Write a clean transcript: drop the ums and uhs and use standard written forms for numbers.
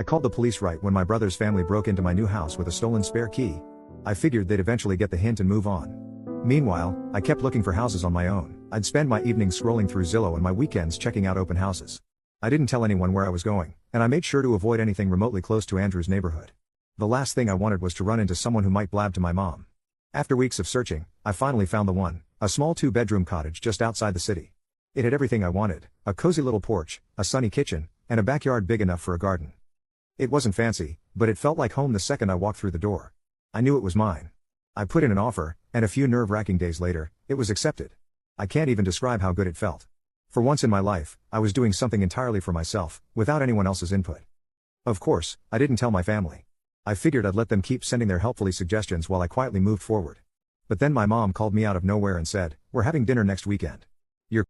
called the police right when my brother's family broke into my new house with a stolen spare key. I figured they'd eventually get the hint and move on. Meanwhile, I kept looking for houses on my own. I'd spend my evenings scrolling through Zillow and my weekends checking out open houses. I didn't tell anyone where I was going, and I made sure to avoid anything remotely close to Andrew's neighborhood. The last thing I wanted was to run into someone who might blab to my mom. After weeks of searching, I finally found the one, a small 2-bedroom cottage just outside the city. It had everything I wanted, a cozy little porch, a sunny kitchen, and a backyard big enough for a garden. It wasn't fancy, but it felt like home the second I walked through the door. I knew it was mine. I put in an offer, and a few nerve-wracking days later, it was accepted. I can't even describe how good it felt. For once in my life, I was doing something entirely for myself, without anyone else's input. Of course, I didn't tell my family. I figured I'd let them keep sending their helpfully suggestions while I quietly moved forward. But then my mom called me out of nowhere and said, "We're having dinner next weekend."